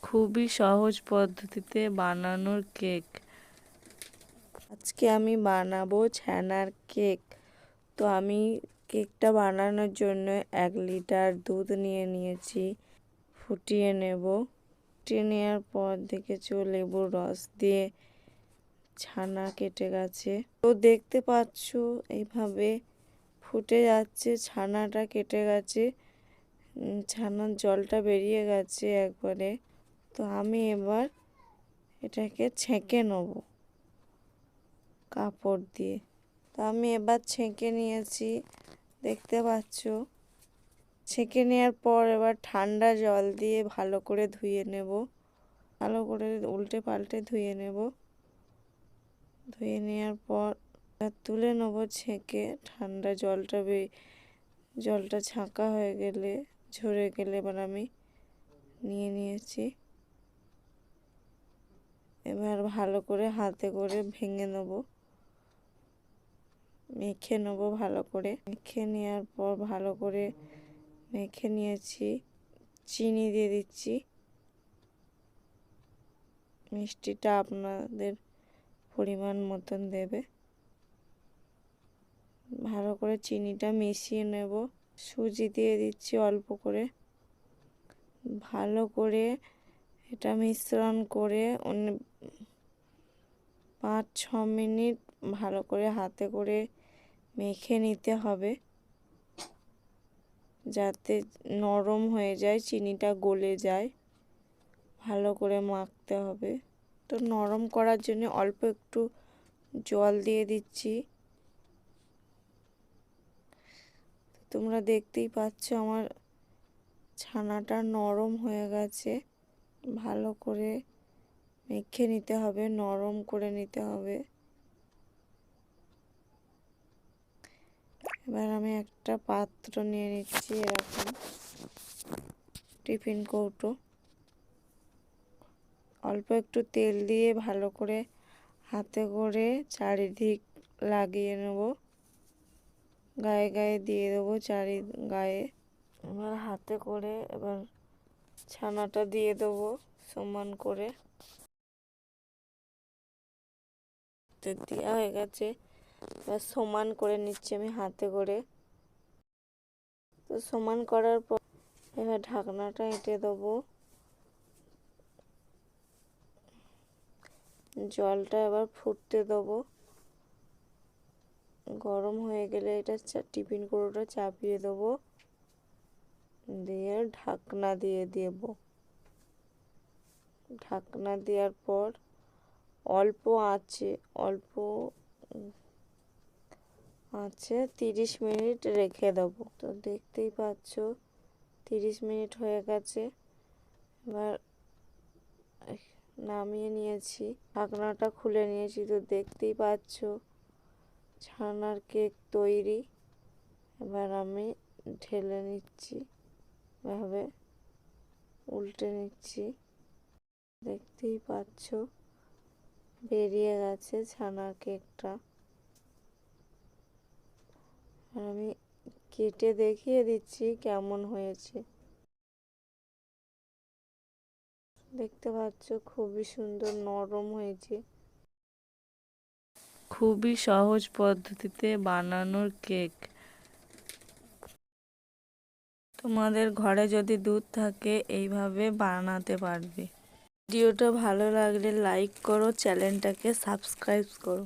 খুবই সহজ পদ্ধতিতে বানানোর কেক। আজকে আমি বানাবো ছানার কেক। তো আমি কেকটা বানানোর জন্য 1 লিটার দুধ নিয়ে নিয়েছি। ফুটিয়ে নেব। ফুটিয়ে নেওয়ার পর দেখেছো লেবুর রস দিয়ে ছানা কেটে গেছে। তো দেখতে পাচ্ছ এইভাবে ফুটে যাচ্ছে, ছানাটা কেটে গেছে, ছানার জলটা বেরিয়ে গেছে একবারে। তো আমি এবার এটাকে ছেঁকে নেব কাপড় দিয়ে। তো আমি এবার ছেঁকে নিয়েছি, দেখতে পাচ্ছ। ছেঁকে নেওয়ার পর এবার ঠান্ডা জল দিয়ে ভালো করে ধুয়ে নেব। ভালো করে উল্টে পাল্টে ধুয়ে নেব। ধুয়ে নেওয়ার পর তুলে নেব ছেঁকে। ঠান্ডা জলটা ছাঁকা হয়ে গেলে, ঝরে গেলে এবার আমি নিয়ে নিয়েছি। এবার ভালো করে হাতে করে ভেঙে নেব, মেখে নেব ভালো করে। মেখে নেওয়ার পর ভালো করে মেখে নিয়েছি। চিনি দিয়ে দিচ্ছি। মিষ্টিটা আপনাদের পরিমাণ মতন দেবে। ভালো করে চিনিটা মিশিয়ে নেব। সুজি দিয়ে দিচ্ছি অল্প করে। ভালো করে এটা মিশ্রণ করে 5-6 মিনিট ভালো করে হাতে করে মেখে নিতে হবে, যাতে নরম হয়ে যায়, চিনিটা গলে যায়। ভালো করে মাখতে হবে। তো নরম করার জন্য অল্প একটু জল দিয়ে দিচ্ছি। তোমরা দেখতেই পাচ্ছ আমার ছানাটা নরম হয়ে গেছে। ভালো করে মেখে নিতে হবে, নরম করে নিতে হবে। এবার আমি একটা পাত্র নিয়ে নিচ্ছি, এরকম টিফিন কৌটো। অল্প একটু তেল দিয়ে ভালো করে হাতে করে চারিদিক লাগিয়ে নেব। গায়ে গায়ে দিয়ে দেবো চারি গায়ে। এবার হাতে করে এবার ছানাটা দিয়ে দেবো সমান করে। দেওয়া হয়ে গেছে, এবার সমান করে নিচ্ছি আমি হাতে করে। তো সমান করার পর এবার ঢাকনাটা এঁটে দেবো। জলটা এবার ফুটতে দেবো। গরম হয়ে গেলে এটা টিফিন কৌটোটা চাপিয়ে দেবো, দিয়ে ঢাকনা দিয়ে দেব। ঢাকনা দেওয়ার পর অল্প আঁচে 30 মিনিট রেখে দেবো। তো দেখতেই পাচ্ছ 30 মিনিট হয়ে গেছে। এবার নামিয়ে নিয়েছি, ঢাকনাটা খুলে নিয়েছি। তো দেখতেই পাচ্ছ ছানার কেক তৈরি। এবার আমি ঢেলে নিচ্ছি, এভাবে উল্টে নিচ্ছি। দেখতেই পাচ্ছ বেরিয়ে গেছে ছানার কেকটা। আমি কেটে দেখিয়ে দিচ্ছি কেমন হয়েছে। দেখতে পাচ্ছ খুবই সুন্দর নরম হয়েছে। খুবই সহজ পদ্ধতিতে বানানোর কেক। তোমাদের ঘরে যদি দুধ থাকে এইভাবে বানাতে পারবে। ভিডিওটা ভালো লাগলে লাইক করো, চ্যানেলটাকে সাবস্ক্রাইব করো।